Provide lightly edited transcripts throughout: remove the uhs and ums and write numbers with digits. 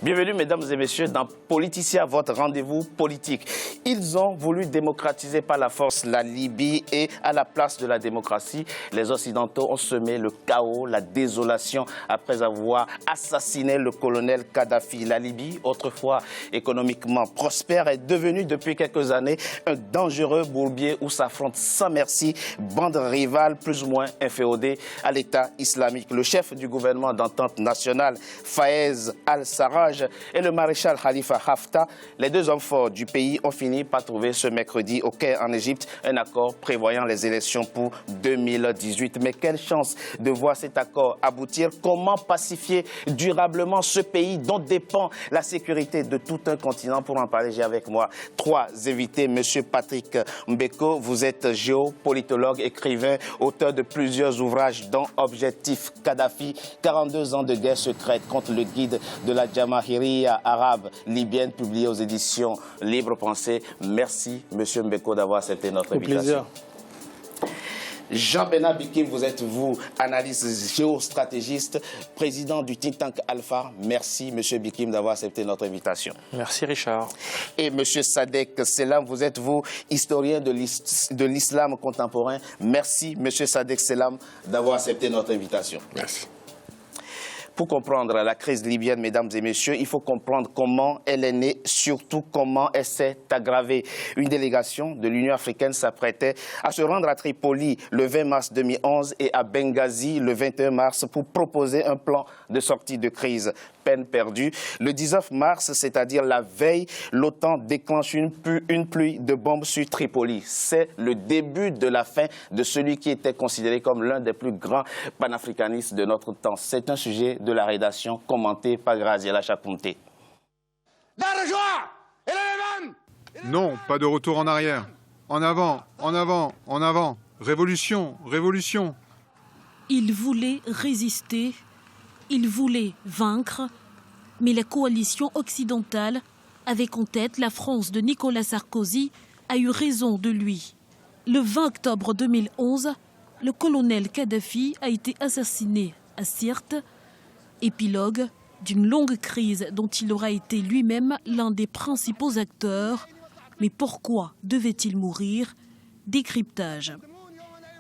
Bienvenue, mesdames et messieurs, dans Politicien, votre rendez-vous politique. Ils ont voulu démocratiser par la force la Libye et à la place de la démocratie, les Occidentaux ont semé le chaos, la désolation après avoir assassiné le colonel Kadhafi. La Libye, autrefois économiquement prospère, est devenue depuis quelques années un dangereux bourbier où s'affrontent sans merci bandes rivales plus ou moins inféodées à l'État islamique. Le chef du gouvernement d'entente nationale, Fayez al-Sarraj, et le maréchal Khalifa Haftar, les deux hommes forts du pays, ont fini par trouver ce mercredi au Caire en Égypte un accord prévoyant les élections pour 2018. Mais quelle chance de voir cet accord aboutir. Comment pacifier durablement ce pays dont dépend la sécurité de tout un continent? Pour en parler, j'ai avec moi trois invités. Monsieur Patrick Mbeko, vous êtes géopolitologue, écrivain, auteur de plusieurs ouvrages dont Objectif Kadhafi, 42 ans de guerre secrète contre le guide de la Jamahiriya arabe libyenne, publié aux éditions Libre Pensée. Merci, monsieur Mbeko, d'avoir accepté notre invitation. Jean-Bernard Bikim, vous êtes, analyste géostratégiste, président du think tank Alpha. Merci, monsieur Bikim, d'avoir accepté notre invitation. Merci, Richard. Et monsieur Sadek Selam, vous êtes, historien de l'islam contemporain. Merci, monsieur Sadek Selam, d'avoir accepté notre invitation. Merci. Pour comprendre la crise libyenne, mesdames et messieurs, il faut comprendre comment elle est née, surtout comment elle s'est aggravée. Une délégation de l'Union africaine s'apprêtait à se rendre à Tripoli le 20 mars 2011 et à Benghazi le 21 mars pour proposer un plan de sortie de crise. Peine perdue. Le 19 mars, c'est-à-dire la veille, l'OTAN déclenche une pluie de bombes sur Tripoli. C'est le début de la fin de celui qui était considéré comme l'un des plus grands panafricanistes de notre temps. C'est un sujet de la rédaction commenté par Graziella Chakounte. Non, pas de retour en arrière. En avant, en avant, en avant. Révolution, révolution. Il voulait résister. Il voulait vaincre, mais la coalition occidentale, avec en tête la France de Nicolas Sarkozy, a eu raison de lui. Le 20 octobre 2011, le colonel Kadhafi a été assassiné à Sirte, épilogue d'une longue crise dont il aura été lui-même l'un des principaux acteurs. Mais pourquoi devait-il mourir? Décryptage.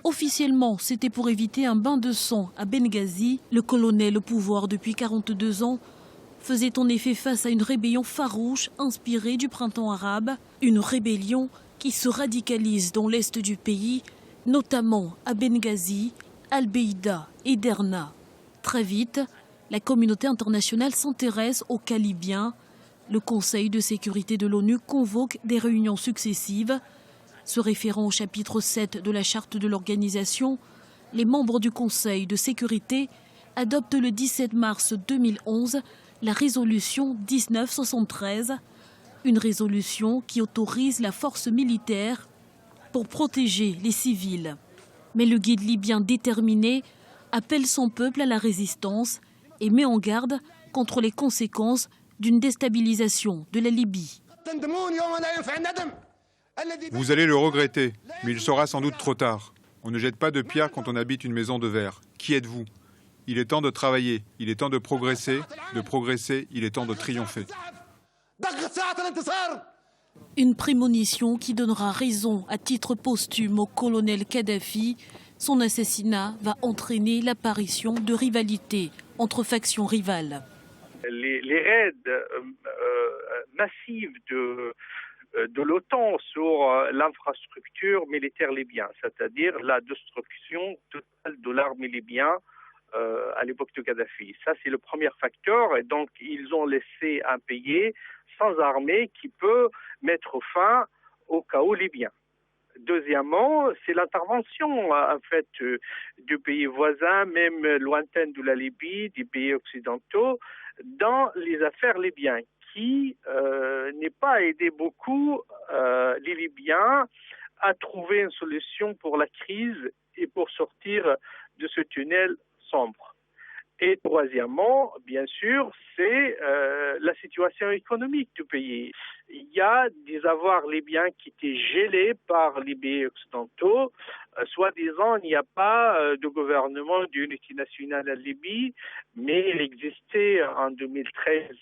Officiellement, c'était pour éviter un bain de sang à Benghazi. Le colonel au pouvoir depuis 42 ans faisait en effet face à une rébellion farouche inspirée du printemps arabe. Une rébellion qui se radicalise dans l'est du pays, notamment à Benghazi, Al-Beïda et Derna. Très vite, la communauté internationale s'intéresse aux cas libyens. Le Conseil de sécurité de l'ONU convoque des réunions successives. Se référant au chapitre 7 de la charte de l'organisation, les membres du Conseil de sécurité adoptent le 17 mars 2011 la résolution 1973, une résolution qui autorise la force militaire pour protéger les civils. Mais le guide libyen déterminé appelle son peuple à la résistance et met en garde contre les conséquences d'une déstabilisation de la Libye. Vous allez le regretter, mais il sera sans doute trop tard. On ne jette pas de pierre quand on habite une maison de verre. Qui êtes-vous? Il est temps de travailler, il est temps de progresser, il est temps de triompher. Une prémonition qui donnera raison à titre posthume au colonel Kadhafi. Son assassinat va entraîner l'apparition de rivalités entre factions rivales. Les raids massifs de l'OTAN sur l'infrastructure militaire libyenne, c'est-à-dire la destruction totale de l'armée libyenne à l'époque de Kadhafi. Ça, c'est le premier facteur. Et donc, ils ont laissé un pays sans armée qui peut mettre fin au chaos libyen. Deuxièmement, c'est l'intervention en fait du pays voisin, même lointaine de la Libye, des pays occidentaux, dans les affaires libyennes, qui n'est pas aidé beaucoup les Libyens à trouver une solution pour la crise et pour sortir de ce tunnel sombre. Et troisièmement, bien sûr, c'est la situation économique du pays. Il y a des avoirs libyens qui étaient gelés par les pays occidentaux. Soi-disant, il n'y a pas de gouvernement d'unité nationale en Libye, mais il existait en 2013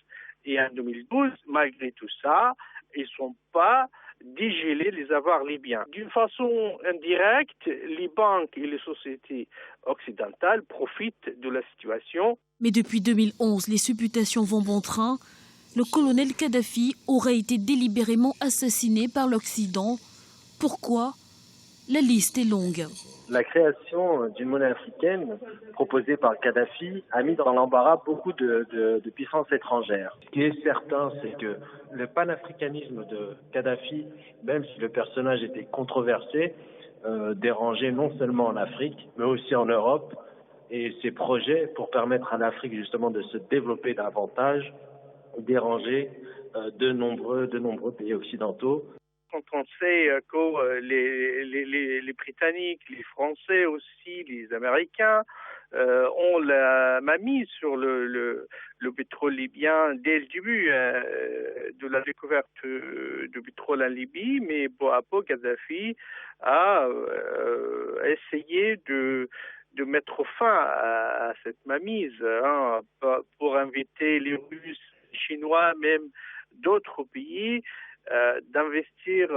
Et en 2012, malgré tout ça, ils ne sont pas dégelé les avoirs libyens. D'une façon indirecte, les banques et les sociétés occidentales profitent de la situation. Mais depuis 2011, les supputations vont bon train. Le colonel Kadhafi aurait été délibérément assassiné par l'Occident. Pourquoi? La liste est longue. La création d'une monnaie africaine proposée par Kadhafi a mis dans l'embarras beaucoup de puissances étrangères. Ce qui est certain, c'est que le panafricanisme de Kadhafi, même si le personnage était controversé, dérangeait non seulement en Afrique, mais aussi en Europe. Et ses projets pour permettre à l'Afrique justement de se développer davantage dérangeaient de nombreux pays occidentaux. Quand on sait que les Britanniques, les Français aussi, les Américains ont la mainmise sur le pétrole libyen dès le début de la découverte du pétrole en Libye, mais peu à peu, Kadhafi a essayé de mettre fin à cette mainmise pour inviter les Russes, les Chinois, même d'autres pays d'investir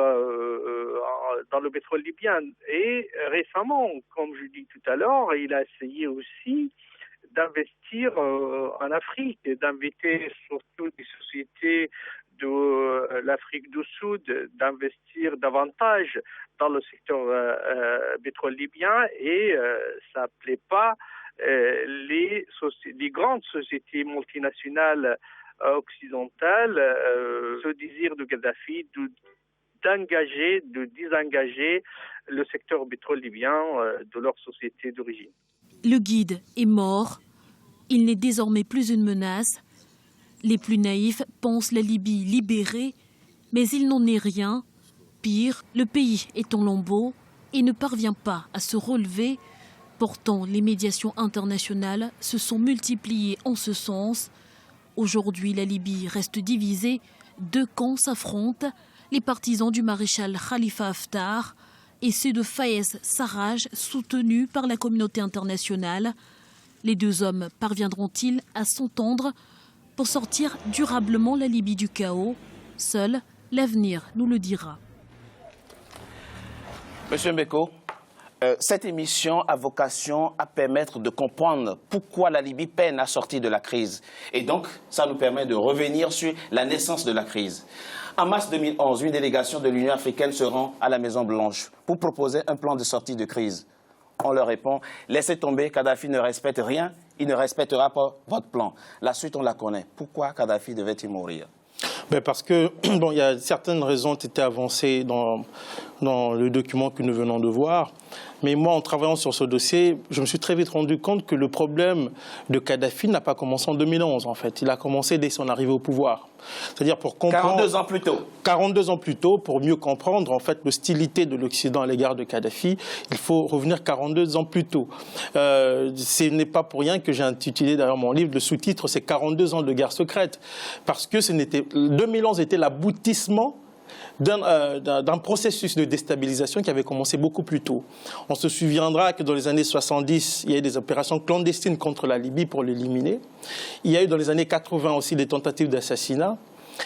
dans le pétrole libyen. Et récemment, comme je dis tout à l'heure, il a essayé aussi d'investir en Afrique, d'inviter surtout des sociétés de l'Afrique du Sud d'investir davantage dans le secteur pétrole libyen, et ça ne plaît pas les grandes sociétés multinationales occidentales, ce désir de Kadhafi de désengager le secteur pétrole libyen de leur société d'origine. Le guide est mort. Il n'est désormais plus une menace. Les plus naïfs pensent la Libye libérée, mais il n'en est rien. Pire, le pays est en lambeaux et ne parvient pas à se relever. Pourtant, les médiations internationales se sont multipliées en ce sens. Aujourd'hui, la Libye reste divisée. Deux camps s'affrontent, les partisans du maréchal Khalifa Haftar et ceux de Fayez Sarraj, soutenus par la communauté internationale. Les deux hommes parviendront-ils à s'entendre pour sortir durablement la Libye du chaos? Seul l'avenir nous le dira. Monsieur Mbeko, cette émission a vocation à permettre de comprendre pourquoi la Libye peine à sortir de la crise. Et donc, ça nous permet de revenir sur la naissance de la crise. En mars 2011, une délégation de l'Union africaine se rend à la Maison-Blanche pour proposer un plan de sortie de crise. On leur répond, laissez tomber, Kadhafi ne respecte rien, il ne respectera pas votre plan. La suite, on la connaît. Pourquoi Kadhafi devait-il mourir? Parce que bon, il y a certaines raisons qui étaient avancées dans le document que nous venons de voir. Mais moi, en travaillant sur ce dossier, je me suis très vite rendu compte que le problème de Kadhafi n'a pas commencé en 2011, en fait. Il a commencé dès son arrivée au pouvoir. C'est-à-dire pour comprendre... 42 ans plus tôt. 42 ans plus tôt, pour mieux comprendre, en fait, l'hostilité de l'Occident à l'égard de Kadhafi, il faut revenir 42 ans plus tôt. Ce n'est pas pour rien que j'ai intitulé, d'ailleurs, mon livre, le sous-titre, c'est 42 ans de guerre secrète. Parce que 2011 était l'aboutissement d'un processus de déstabilisation qui avait commencé beaucoup plus tôt. On se souviendra que dans les années 70, il y a eu des opérations clandestines contre la Libye pour l'éliminer. Il y a eu dans les années 80 aussi des tentatives d'assassinat.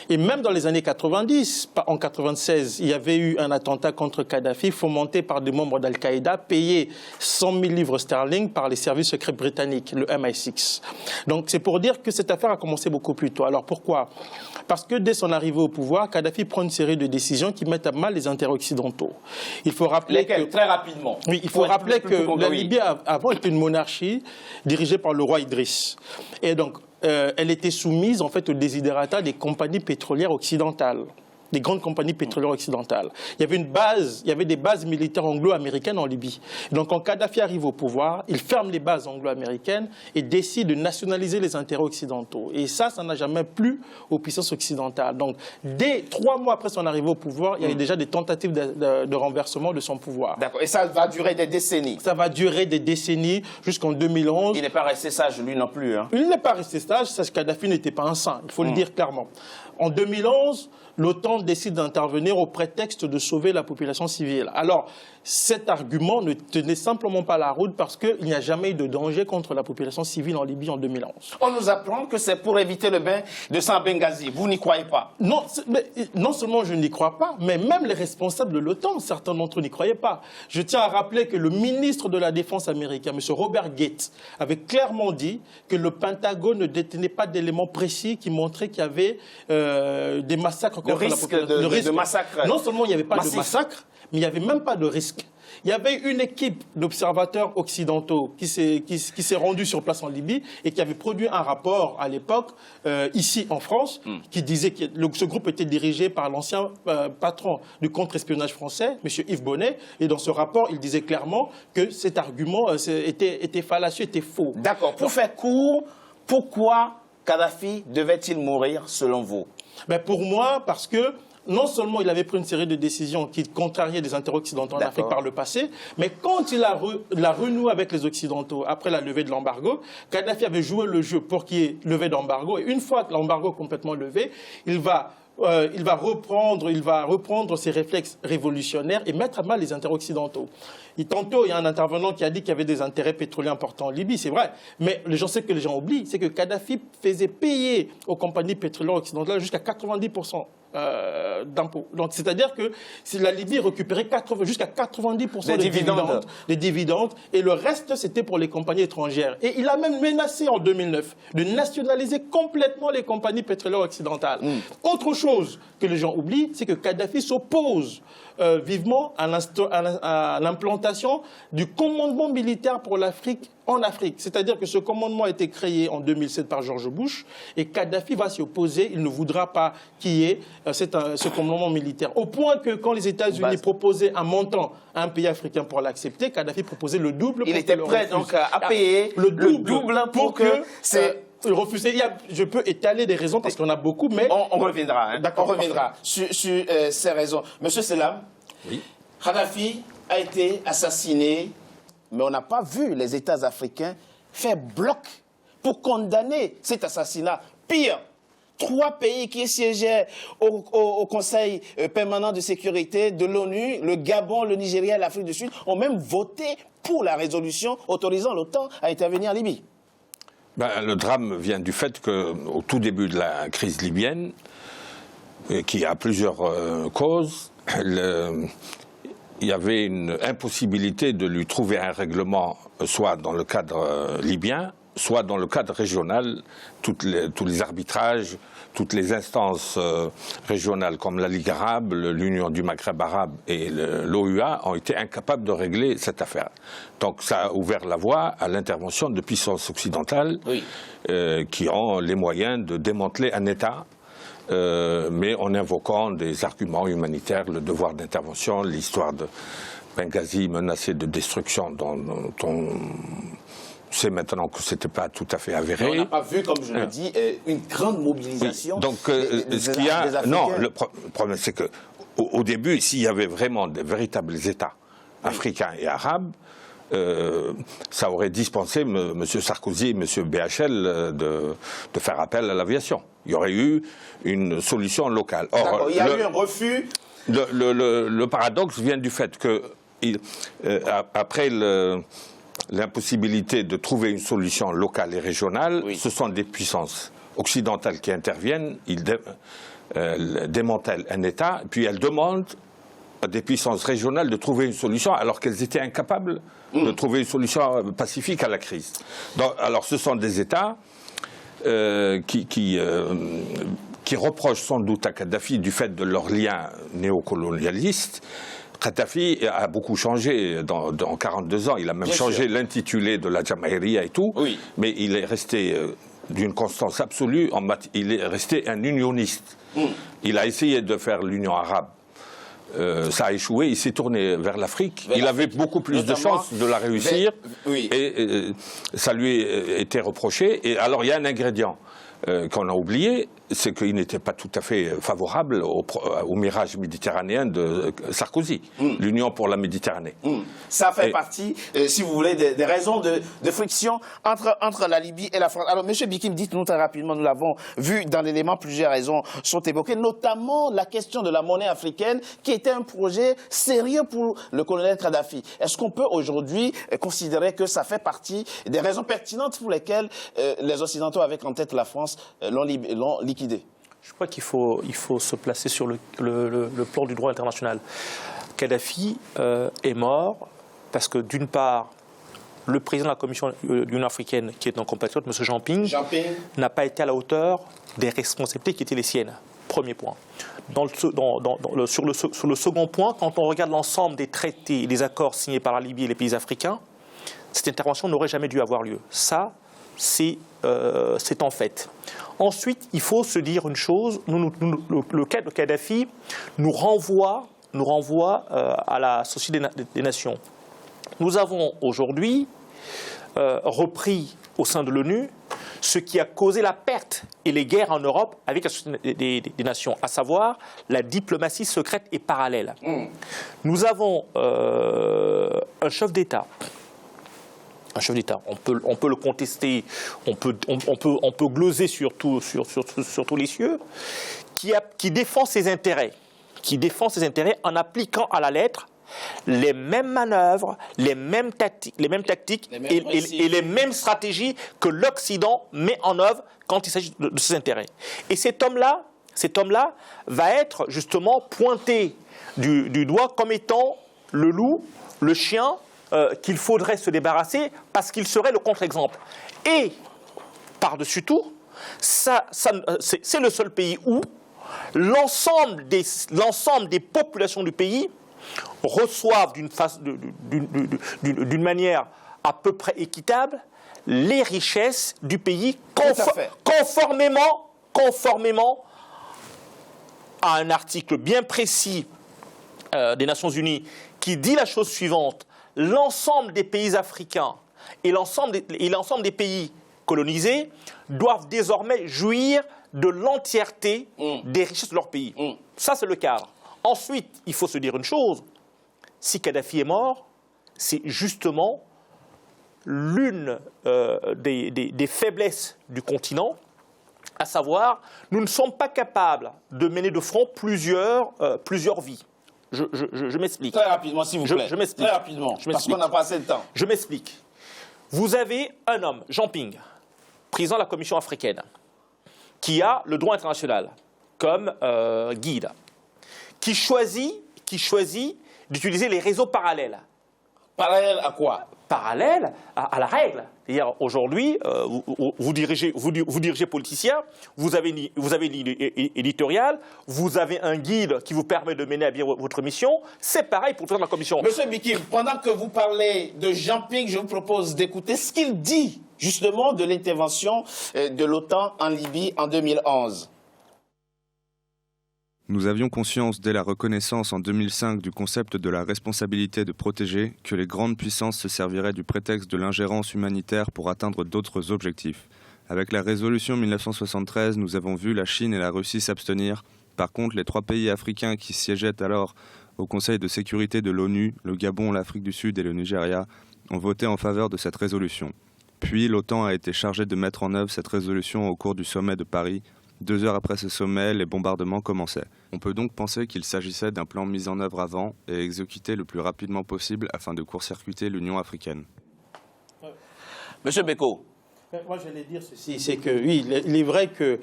Et même dans les années 90, en 96, il y avait eu un attentat contre Kadhafi fomenté par des membres d'Al-Qaïda, payés 100 000 livres sterling par les services secrets britanniques, le MI6. Donc c'est pour dire que cette affaire a commencé beaucoup plus tôt. Alors pourquoi? Parce que dès son arrivée au pouvoir, Kadhafi prend une série de décisions qui mettent à mal les intérêts occidentaux. Il faut rappeler très rapidement. Oui, il faut rappeler que la Libye avant était une monarchie dirigée par le roi Idriss. Et donc elle était soumise en fait aux desiderata des compagnies pétrolières occidentales, des grandes compagnies pétrolières occidentales. Il y avait des bases militaires anglo-américaines en Libye. Donc quand Kadhafi arrive au pouvoir, il ferme les bases anglo-américaines et décide de nationaliser les intérêts occidentaux. Et ça n'a jamais plu aux puissances occidentales. Donc dès 3 mois après son arrivée au pouvoir, il y avait déjà des tentatives de renversement de son pouvoir. D'accord. Et ça va durer des décennies? Ça va durer des décennies jusqu'en 2011. Il n'est pas resté sage, lui non plus. Hein. Il n'est pas resté sage, Kadhafi n'était pas un saint, il faut le dire clairement. En 2011, l'OTAN l'Occident décide d'intervenir au prétexte de sauver la population civile. Alors, cet argument ne tenait simplement pas la route parce qu'il n'y a jamais eu de danger contre la population civile en Libye en 2011. On nous apprend que c'est pour éviter le bain de sang à Benghazi. Vous n'y croyez pas? Non, non seulement je n'y crois pas, mais même les responsables de l'OTAN, certains d'entre eux n'y croyaient pas. Je tiens à rappeler que le ministre de la Défense américain, M. Robert Gates, avait clairement dit que le Pentagone ne détenait pas d'éléments précis qui montraient qu'il y avait des massacres contre la population. De massacre. Non seulement il n'y avait pas de massacre, mais il n'y avait même pas de risque. Il y avait une équipe d'observateurs occidentaux qui s'est rendue sur place en Libye et qui avait produit un rapport à l'époque, ici en France, qui disait que ce groupe était dirigé par l'ancien patron du contre-espionnage français, M. Yves Bonnet. Et dans ce rapport, il disait clairement que cet argument était fallacieux, était faux. D'accord. Pour faire court, pourquoi Kadhafi devait-il mourir selon vous? Ben pour moi, parce que non seulement il avait pris une série de décisions qui contrariaient des intérêts occidentaux en Afrique par le passé, mais quand il a renoué avec les Occidentaux après la levée de l'embargo, Kadhafi avait joué le jeu pour qu'il y ait levée d'embargo. Et une fois que l'embargo est complètement levé, il va reprendre ses réflexes révolutionnaires et mettre à mal les intérêts occidentaux. Et tantôt, il y a un intervenant qui a dit qu'il y avait des intérêts pétroliers importants en Libye, c'est vrai. Mais ce que les gens oublient, c'est que Kadhafi faisait payer aux compagnies pétrolières occidentales jusqu'à 90% d'impôts. Donc, c'est-à-dire que la Libye récupérait jusqu'à 90% des dividendes, et le reste, c'était pour les compagnies étrangères. Et il a même menacé en 2009 de nationaliser complètement les compagnies pétrolières occidentales. Autre chose que les gens oublient, c'est que Kadhafi s'oppose vivement à l'implantation du commandement militaire pour l'Afrique en Afrique. C'est-à-dire que ce commandement a été créé en 2007 par George Bush et Kadhafi va s'y opposer. Il ne voudra pas qu'il y ait ce commandement militaire. Au point que quand les États-Unis proposaient un montant à un pays africain pour l'accepter, Kadhafi proposait le double. Il était prêt donc à payer le double pour que refuser. Je peux étaler des raisons parce qu'on a beaucoup, mais... On reviendra. D'accord, on reviendra sur ces raisons. Monsieur Selam, oui. Kadhafi a été assassiné, mais on n'a pas vu les États africains faire bloc pour condamner cet assassinat. Pire, 3 pays qui siégeaient au Conseil permanent de sécurité de l'ONU, le Gabon, le Nigeria et l'Afrique du Sud, ont même voté pour la résolution autorisant l'OTAN à intervenir en Libye. Le drame vient du fait qu'au tout début de la crise libyenne, qui a plusieurs causes, il y avait une impossibilité de lui trouver un règlement, soit dans le cadre libyen, soit dans le cadre régional. Tous les arbitrages, toutes les instances régionales comme la Ligue arabe, l'Union du Maghreb arabe et l'OUA ont été incapables de régler cette affaire. Donc ça a ouvert la voie à l'intervention de puissances occidentales qui ont les moyens de démanteler un État, mais en invoquant des arguments humanitaires, le devoir d'intervention, l'histoire de Benghazi menacée de destruction dont on sait maintenant que ce n'était pas tout à fait avéré. Mais on n'a pas vu, comme je le dis, une grande mobilisation. Oui. Donc, ce qu'il y a, non, le problème, c'est que au début, s'il y avait vraiment de véritables États africains et arabes, ça aurait dispensé M. Sarkozy et M. BHL de faire appel à l'aviation. Il y aurait eu une solution locale. Or, il y a eu un refus. Le paradoxe vient du fait que, après l'impossibilité de trouver une solution locale et régionale, ce sont des puissances occidentales qui interviennent, ils démantèlent un État, puis elles demandent à des puissances régionales de trouver une solution alors qu'elles étaient incapables de trouver une solution pacifique à la crise. Donc, alors ce sont des États qui reprochent sans doute à Kadhafi du fait de leurs liens néocolonialistes. Kadhafi a beaucoup changé dans 42 ans. Il a même changé l'intitulé de la Jamaïria et tout. Oui. Mais il est resté d'une constance absolue. Il est resté un unioniste. Il a essayé de faire l'Union arabe. Ça a échoué. Il s'est tourné vers l'Afrique. Il avait beaucoup plus de chances de la réussir. Et ça lui était reproché. Et alors, il y a un ingrédient qu'on a oublié. c'est qu'il n'était pas tout à fait favorable au mirage méditerranéen de Sarkozy, l'Union pour la Méditerranée. Ça fait partie, si vous voulez, des raisons de friction entre la Libye et la France. Alors, M. Bikim, dites-nous très rapidement, nous l'avons vu dans l'élément, plusieurs raisons sont évoquées, notamment la question de la monnaie africaine, qui était un projet sérieux pour le colonel Kadhafi. Est-ce qu'on peut aujourd'hui considérer que ça fait partie des raisons pertinentes pour lesquelles les Occidentaux, avec en tête la France, l'ont liquidé? Je crois qu'il faut se placer sur le plan du droit international. Kadhafi est mort parce que, d'une part, le président de la Commission de l'Union africaine, qui est un compatriote, M. Jean-Ping, n'a pas été à la hauteur des responsabilités qui étaient les siennes. Premier point. Sur le second point, quand on regarde l'ensemble des traités et des accords signés par la Libye et les pays africains, cette intervention n'aurait jamais dû avoir lieu. Ça, c'est en fait. Ensuite, il faut se dire une chose, le cas de Kadhafi nous renvoie à la Société des Nations. Nous avons aujourd'hui repris au sein de l'ONU ce qui a causé la perte et les guerres en Europe avec la Société des Nations, à savoir la diplomatie secrète et parallèle. Nous avons un chef d'État. Un chef d'État, on peut le contester, on peut gloser sur tous les cieux, qui défend ses intérêts, en appliquant à la lettre les mêmes manœuvres, les mêmes tactiques et les mêmes stratégies que l'Occident met en œuvre quand il s'agit de ses intérêts. Et cet homme-là va être justement pointé du doigt comme étant le loup, le chien, qu'il faudrait se débarrasser parce qu'il serait le contre-exemple. Et, par-dessus tout, c'est le seul pays où l'ensemble des populations du pays reçoivent d'une manière à peu près équitable les richesses du pays conformément à un article bien précis des Nations Unies qui dit la chose suivante: l'ensemble des pays africains et l'ensemble des pays colonisés doivent désormais jouir de l'entièreté des richesses de leur pays. Ça, c'est le cadre. Ensuite, il faut se dire une chose, si Kadhafi est mort, c'est justement l'une des faiblesses du continent, à savoir, nous ne sommes pas capables de mener de front plusieurs vies. Je m'explique. Très rapidement, s'il vous plaît. Je m'explique. Très rapidement, parce qu'on n'a pas assez de temps. Je m'explique. Vous avez un homme, Jean-Ping, président de la Commission africaine, qui a le droit international comme guide, qui choisit d'utiliser les réseaux parallèles. Parallèle à quoi? Parallèle à la règle. C'est-à-dire, aujourd'hui, vous dirigez politicien, vous avez une ligne éditoriale, vous avez un guide qui vous permet de mener à bien votre mission. C'est pareil pour le président de la Commission. Monsieur Bikim, pendant que vous parlez de Jean-Ping, je vous propose d'écouter ce qu'il dit, justement, de l'intervention de l'OTAN en Libye en 2011. Nous avions conscience dès la reconnaissance en 2005 du concept de la responsabilité de protéger que les grandes puissances se serviraient du prétexte de l'ingérence humanitaire pour atteindre d'autres objectifs. Avec la résolution 1973, nous avons vu la Chine et la Russie s'abstenir. Par contre, les 3 pays africains qui siégeaient alors au Conseil de sécurité de l'ONU, le Gabon, l'Afrique du Sud et le Nigeria, ont voté en faveur de cette résolution. Puis l'OTAN a été chargée de mettre en œuvre cette résolution au cours du sommet de Paris. 2 heures après ce sommet, les bombardements commençaient. On peut donc penser qu'il s'agissait d'un plan mis en œuvre avant et exécuté le plus rapidement possible afin de court-circuiter l'Union africaine. Monsieur Beko. Moi, j'allais dire ceci, c'est que oui, il est vrai que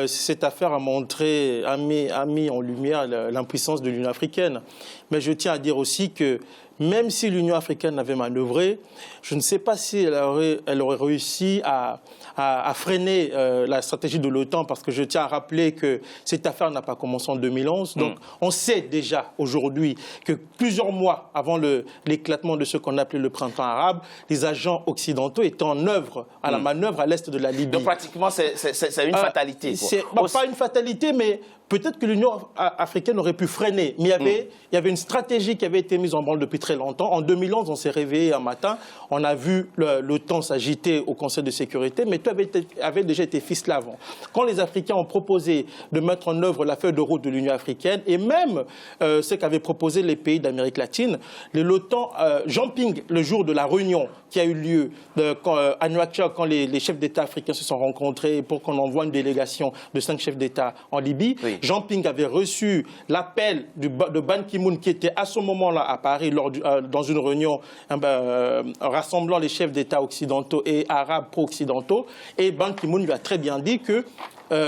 cette affaire a mis en lumière l'impuissance de l'Union africaine. Mais je tiens à dire aussi que même si l'Union africaine avait manœuvré, je ne sais pas si elle aurait réussi à freiner la stratégie de l'OTAN, parce que je tiens à rappeler que cette affaire n'a pas commencé en 2011. Donc on sait déjà aujourd'hui que plusieurs mois avant l'éclatement de ce qu'on appelait le printemps arabe, les agents occidentaux étaient en œuvre à la manœuvre à l'est de la Libye. Donc pratiquement c'est une fatalité. C'est pas une fatalité, mais peut-être que l'Union africaine aurait pu freiner. Mais il y avait une stratégie qui avait été mise en branle depuis très très longtemps. En 2011, on s'est réveillé un matin, on a vu l'OTAN s'agiter au Conseil de sécurité, mais tout avait déjà été ficelé avant. Quand les Africains ont proposé de mettre en œuvre la feuille de route de l'Union africaine, et même ce qu'avaient proposé les pays d'Amérique latine, l'OTAN, Jean Ping, le jour de la réunion qui a eu lieu à Nouakchott, quand les chefs d'État africains se sont rencontrés pour qu'on envoie une délégation de 5 chefs d'État en Libye, oui. Jean Ping avait reçu l'appel de Ban Ki-moon qui était à ce moment-là à Paris dans une réunion rassemblant les chefs d'État occidentaux et arabes pro-occidentaux, et Ban Ki-moon lui a très bien dit que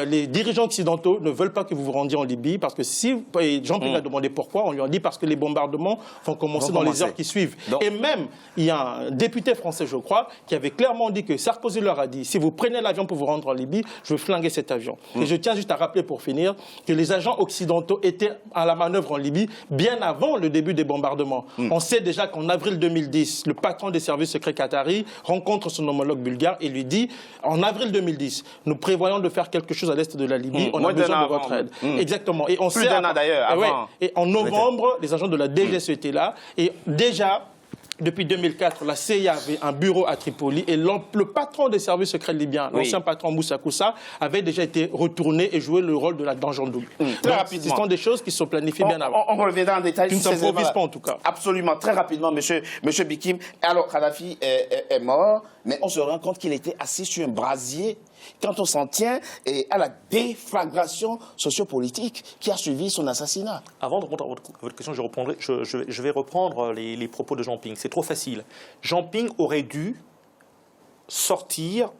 les dirigeants occidentaux ne veulent pas que vous vous rendiez en Libye, parce que si Jean-Pierre a demandé pourquoi, on lui a dit parce que les bombardements vont commencer dans les heures qui suivent. Donc, et même, il y a un député français, je crois, qui avait clairement dit que Sarkozy leur a dit, si vous prenez l'avion pour vous rendre en Libye, je vais flinguer cet avion. Et je tiens juste à rappeler pour finir que les agents occidentaux étaient à la manœuvre en Libye bien avant le début des bombardements. On sait déjà qu'en avril 2010, le patron des services secrets qataris rencontre son homologue bulgare et lui dit, en avril 2010, nous prévoyons de faire quelque chose à l'est de la Libye, on a besoin de votre aide. Exactement. Et on sait d'ailleurs avant. Et en novembre, les agents de la DGSE étaient là. Et déjà, depuis 2004, la CIA avait un bureau à Tripoli et le patron des services secrets libyens, l'ancien patron Moussa Koussa, avait déjà été retourné et joué le rôle de la danger en double. Très rapidement. Ce sont des choses qui sont planifiées bien avant. On reviendra en détail. Tu ne s'improvises pas en tout cas. Absolument. Très rapidement, monsieur Bikim. Alors, Kadhafi est mort, mais on se rend compte qu'il était assis sur un brasier quand on s'en tient à la déflagration sociopolitique qui a suivi son assassinat. Avant de répondre à votre question, je vais reprendre les propos de Jean Ping. C'est trop facile. Jean Ping aurait dû sortir,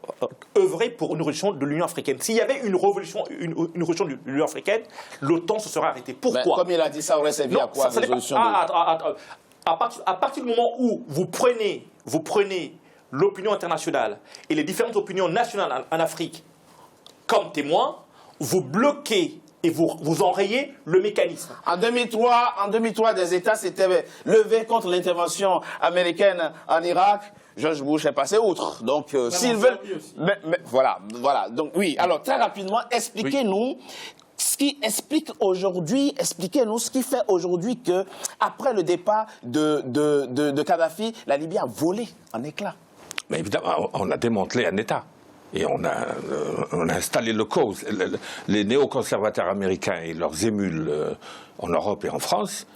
œuvrer pour une révolution de l'Union africaine. S'il y avait une révolution de l'Union africaine, l'OTAN se serait arrêté. Pourquoi? Mais comme il a dit, ça aurait servi à quoi, résolution à partir du moment où vous prenez l'opinion internationale et les différentes opinions nationales en Afrique comme témoins, vous bloquez et vous enrayez le mécanisme. En 2003, des États s'étaient levés contre l'intervention américaine en Irak. George Bush est passé outre. Donc, s'ils veulent... Mais, voilà. Donc, oui. Alors, très rapidement, expliquez-nous... Ce qui explique aujourd'hui, expliquez-nous ce qui fait aujourd'hui que, après le départ de Kadhafi, la Libye a volé en éclats. Mais évidemment, on a démantelé un État. Et on a installé le cause. Les néoconservateurs américains et leurs émules en Europe et en France,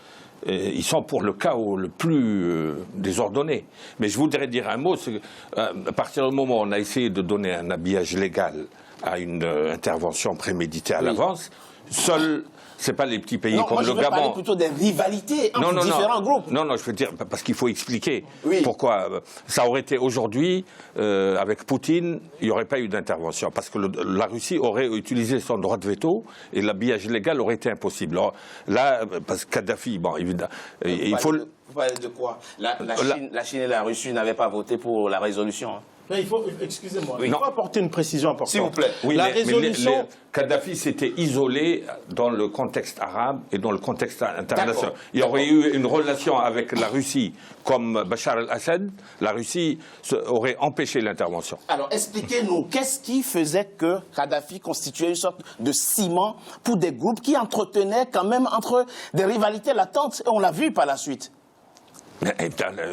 ils sont pour le chaos le plus désordonné. Mais je voudrais dire un mot, c'est qu'à partir du moment où on a essayé de donner un habillage légal à une intervention préméditée à l'avance, seul... C'est pas les petits pays comme le Gabon. Je veux parler plutôt des rivalités entre différents groupes. Non, je veux dire, parce qu'il faut expliquer pourquoi. Ça aurait été aujourd'hui, avec Poutine, il n'y aurait pas eu d'intervention. Parce que la Russie aurait utilisé son droit de veto et l'habillage légal aurait été impossible. Alors, là, parce que Kadhafi, bon, évidemment, il faut... Vous parlez de quoi? La Chine et la Russie n'avaient pas voté pour la résolution. Mais il faut, excusez-moi, il faut apporter une précision importante. S'il vous plaît. Oui, la résolution... Kadhafi s'était isolé dans le contexte arabe et dans le contexte international. Il y aurait eu une relation avec la Russie comme Bachar el-Assad, la Russie aurait empêché l'intervention. Alors, expliquez-nous, qu'est-ce qui faisait que Kadhafi constituait une sorte de ciment pour des groupes qui entretenaient quand même entre des rivalités latentes, et on l'a vu par la suite.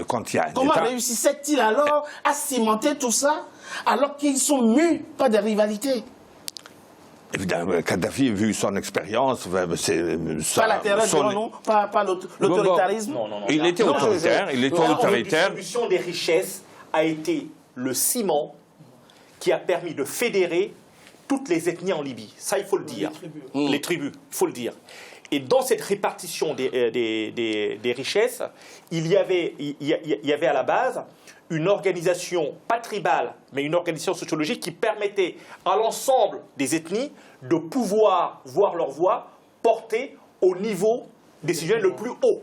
Quand il y a Comment réussissait-il alors à cimenter tout ça alors qu'ils sont mus par des rivalités? Évidemment, Kadhafi, vu son expérience, c'est pas la terreur, dirons-nous, pas l'autoritarisme. Non. Il était autoritaire, La distribution des richesses a été le ciment qui a permis de fédérer toutes les ethnies en Libye. Ça, il faut le dire. Les tribus, il faut le dire. Et dans cette répartition des richesses, il y avait à la base une organisation, pas tribale, mais une organisation sociologique qui permettait à l'ensemble des ethnies de pouvoir voir leur voix portée au niveau décisionnel le plus haut.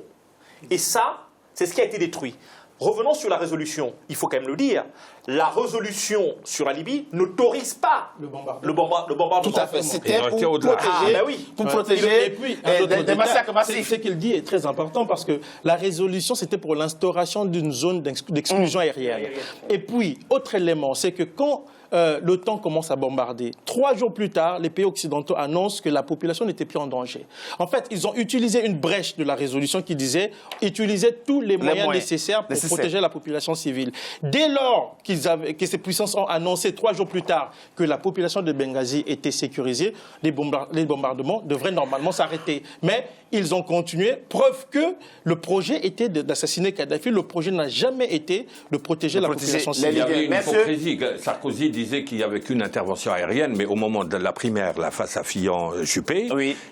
Et ça, c'est ce qui a été détruit. Revenons sur la résolution. Il faut quand même le dire. La résolution sur la Libye n'autorise pas le bombardement. Tout à fait. C'était pour protéger des massacres massifs. Ce qu'il dit est très important parce que la résolution, c'était pour l'instauration d'une zone d'exclusion aérienne. Et puis, autre élément, c'est que quand l'OTAN commence à bombarder. 3 jours plus tard, les pays occidentaux annoncent que la population n'était plus en danger. En fait, ils ont utilisé une brèche de la résolution qui disait utiliser tous les moyens nécessaires pour protéger la population civile. Dès lors que ces puissances ont annoncé 3 jours plus tard que la population de Benghazi était sécurisée, les bombardements devraient normalement s'arrêter. Mais ils ont continué, preuve que le projet était d'assassiner Kadhafi. Le projet n'a jamais été de protéger la population civile. Il y avait une hypocrisie. Sarkozy disait qu'il n'y avait qu'une intervention aérienne, mais au moment de la primaire, face à Fillon-Juppé,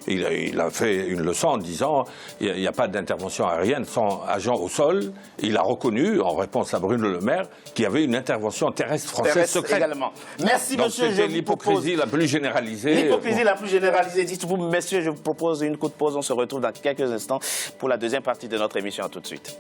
il a fait une leçon en disant il n'y a pas d'intervention aérienne sans agent au sol. Il a reconnu, en réponse à Bruno Le Maire, qu'il y avait une intervention terrestre française secrète. Également. Merci, monsieur. C'était l'hypocrisie la plus généralisée. L'hypocrisie la plus généralisée. Dites-vous, messieurs, je vous propose une courte pause. On se retrouve dans quelques instants pour la deuxième partie de notre émission. À tout de suite.